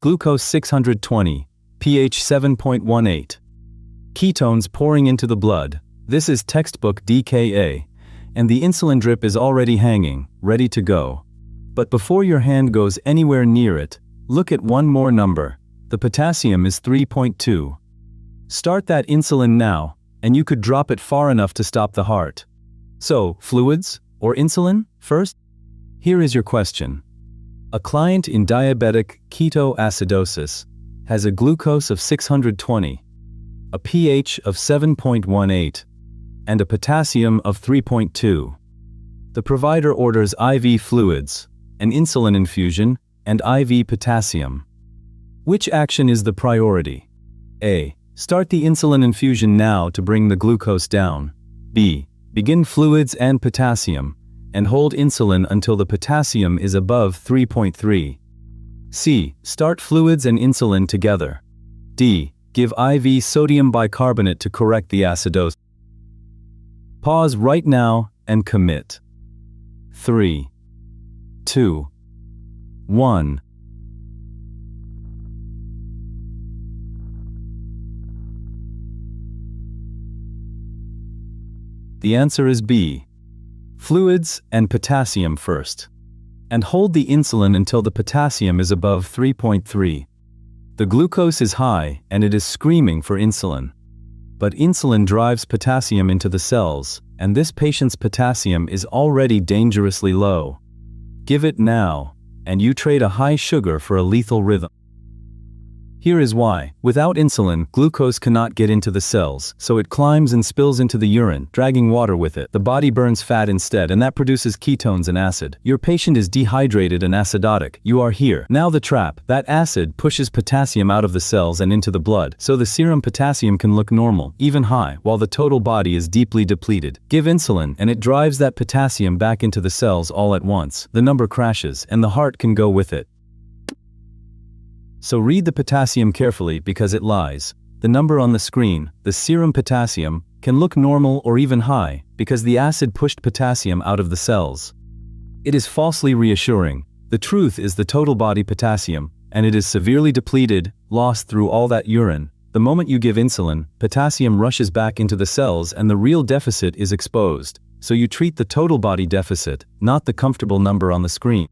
Glucose 620, pH 7.18. Ketones pouring into the blood. This is textbook DKA, and the insulin drip is already hanging, ready to go. But before your hand goes anywhere near it, look at one more number. The potassium is 3.2. Start that insulin now, and you could drop it far enough to stop the heart. So, fluids or insulin first? Here is your question. A client in diabetic ketoacidosis has a glucose of 620, a pH of 7.18, and a potassium of 3.2. The provider orders IV fluids, an insulin infusion, and IV potassium. Which action is the priority? A. Start the insulin infusion now to bring the glucose down. B. Begin fluids and potassium, and hold insulin until the potassium is above 3.3. C. Start fluids and insulin together. D. Give IV sodium bicarbonate to correct the acidosis. Pause right now and commit. 3, 2, 1. The answer is B. Fluids and potassium first. And hold the insulin until the potassium is above 3.3. The glucose is high and it is screaming for insulin. But insulin drives potassium into the cells, and this patient's potassium is already dangerously low. Give it now, and you trade a high sugar for a lethal rhythm. Here is why. Without insulin, glucose cannot get into the cells, so it climbs and spills into the urine, dragging water with it. The body burns fat instead, and that produces ketones and acid. Your patient is dehydrated and acidotic. You are here. Now the trap. That acid pushes potassium out of the cells and into the blood, so the serum potassium can look normal, even high, while the total body is deeply depleted. Give insulin, and it drives that potassium back into the cells all at once. The number crashes, and the heart can go with it. So read the potassium carefully because it lies. The number on the screen, the serum potassium, can look normal or even high because the acid pushed potassium out of the cells. It is falsely reassuring. The truth is the total body potassium, and it is severely depleted, lost through all that urine. The moment you give insulin, potassium rushes back into the cells and the real deficit is exposed. So you treat the total body deficit, not the comfortable number on the screen.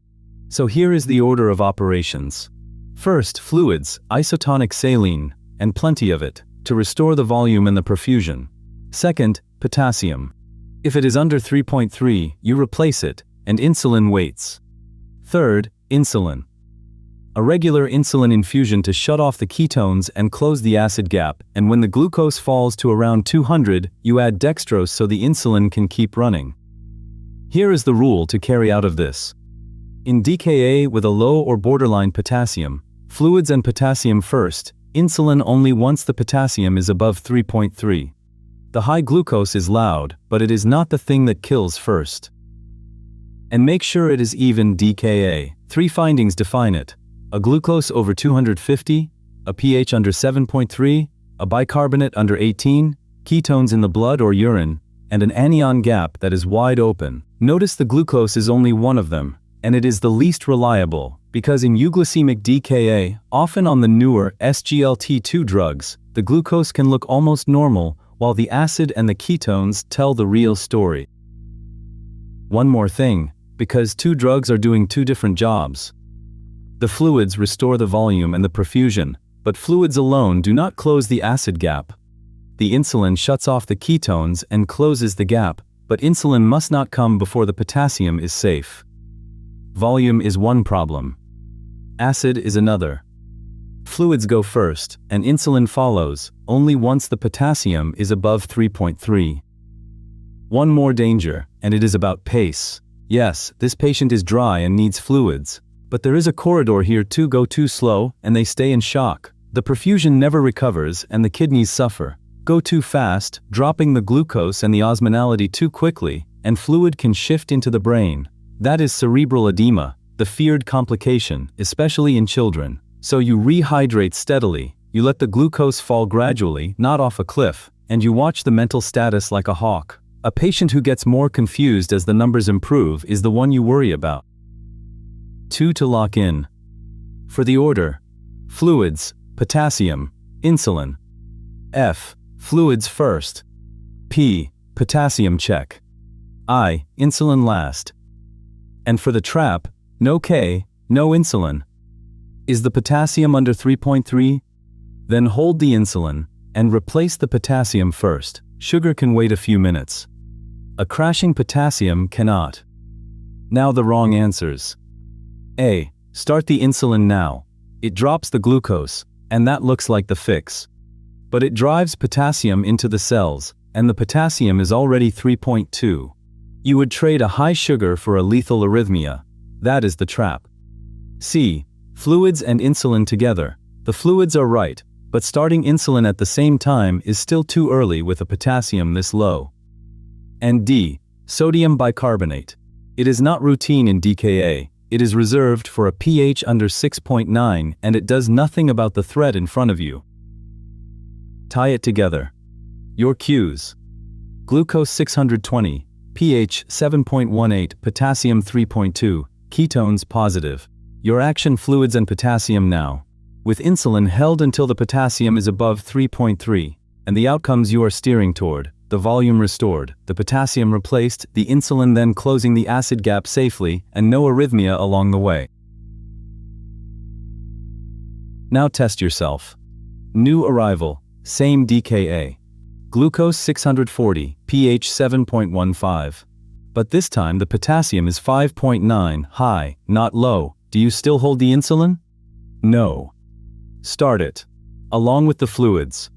So here is the order of operations. First, fluids, isotonic saline, and plenty of it, to restore the volume and the perfusion. Second, potassium. If it is under 3.3, you replace it, and insulin waits. Third, insulin. A regular insulin infusion to shut off the ketones and close the acid gap, and when the glucose falls to around 200, you add dextrose so the insulin can keep running. Here is the rule to carry out of this. In DKA with a low or borderline potassium, fluids and potassium first, insulin only once the potassium is above 3.3. The high glucose is loud, but it is not the thing that kills first. And make sure it is even DKA. 3 findings define it: a glucose over 250, a pH under 7.3, a bicarbonate under 18, ketones in the blood or urine, and an anion gap that is wide open. Notice the glucose is only one of them, and it is the least reliable, because in euglycemic DKA, often on the newer SGLT2 drugs, the glucose can look almost normal, while the acid and the ketones tell the real story. One more thing, because 2 drugs are doing 2 different jobs. The fluids restore the volume and the perfusion, but fluids alone do not close the acid gap. The insulin shuts off the ketones and closes the gap, but insulin must not come before the potassium is safe. Volume is one problem. Acid is another. Fluids go first, and insulin follows, only once the potassium is above 3.3. One more danger, and it is about pace. Yes, this patient is dry and needs fluids, but there is a corridor here too. Go too slow, and they stay in shock. The perfusion never recovers, and the kidneys suffer. Go too fast, dropping the glucose and the osmolality too quickly, and fluid can shift into the brain. That is cerebral edema, the feared complication, especially in children. So you rehydrate steadily, you let the glucose fall gradually, not off a cliff, and you watch the mental status like a hawk. A patient who gets more confused as the numbers improve is the one you worry about. 2 to lock in. For the order: Fluids, potassium, insulin. F. Fluids first. P. Potassium check. I. Insulin last. And for the trap, no K, no insulin. Is the potassium under 3.3? Then hold the insulin and replace the potassium first. Sugar can wait a few minutes. A crashing potassium cannot. Now the wrong answers. A. Start the insulin now. It drops the glucose, and that looks like the fix. But it drives potassium into the cells, and the potassium is already 3.2. You would trade a high sugar for a lethal arrhythmia. That is the trap. C. Fluids and insulin together. The fluids are right, but starting insulin at the same time is still too early with a potassium this low. And D. Sodium bicarbonate. It is not routine in DKA. It is reserved for a pH under 6.9, and it does nothing about the threat in front of you. Tie it together. Your cues. Glucose 620, pH 7.18, potassium 3.2, ketones positive. Your action: fluids and potassium now. With insulin held until the potassium is above 3.3, and the outcomes you are steering toward: the volume restored, the potassium replaced, the insulin then closing the acid gap safely, and no arrhythmia along the way. Now test yourself. New arrival, same DKA. Glucose 640, pH 7.15. But this time the potassium is 5.9, high, not low. Do you still hold the insulin? No. Start it. Along with the fluids.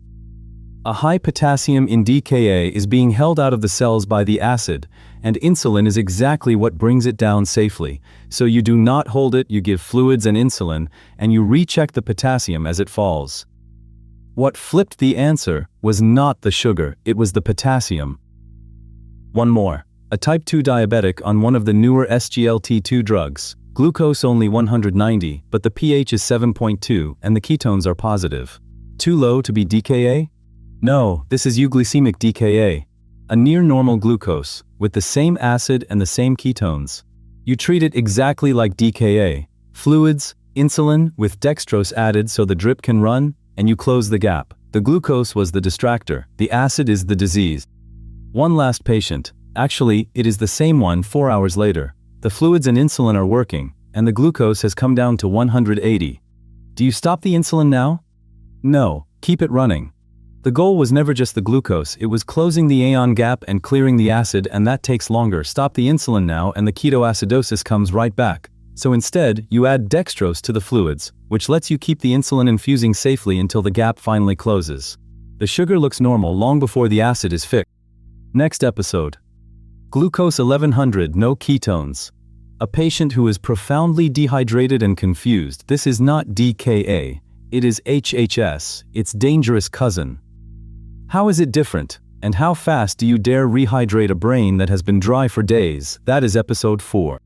A high potassium in DKA is being held out of the cells by the acid, and insulin is exactly what brings it down safely. So you do not hold it, you give fluids and insulin, and you recheck the potassium as it falls. What flipped the answer was not the sugar, it was the potassium. One more. A type 2 diabetic on one of the newer SGLT2 drugs. Glucose only 190, but the pH is 7.2 and the ketones are positive. Too low to be DKA? No, this is euglycemic DKA. A near normal glucose, with the same acid and the same ketones. You treat it exactly like DKA. Fluids, insulin, with dextrose added so the drip can run, and you close the gap. The glucose was the distractor, the acid is the disease. One last patient. Actually, it is the same one 4 hours later. The fluids and insulin are working, and the glucose has come down to 180. Do you stop the insulin now? No, keep it running. The goal was never just the glucose, it was closing the AON gap and clearing the acid, and that takes longer. Stop the insulin now and the ketoacidosis comes right back. So instead, you add dextrose to the fluids, which lets you keep the insulin infusing safely until the gap finally closes. The sugar looks normal long before the acid is fixed. Next episode. Glucose 1100, no ketones. A patient who is profoundly dehydrated and confused. This is not DKA. It is HHS, its dangerous cousin. How is it different? And how fast do you dare rehydrate a brain that has been dry for days? That is episode 4.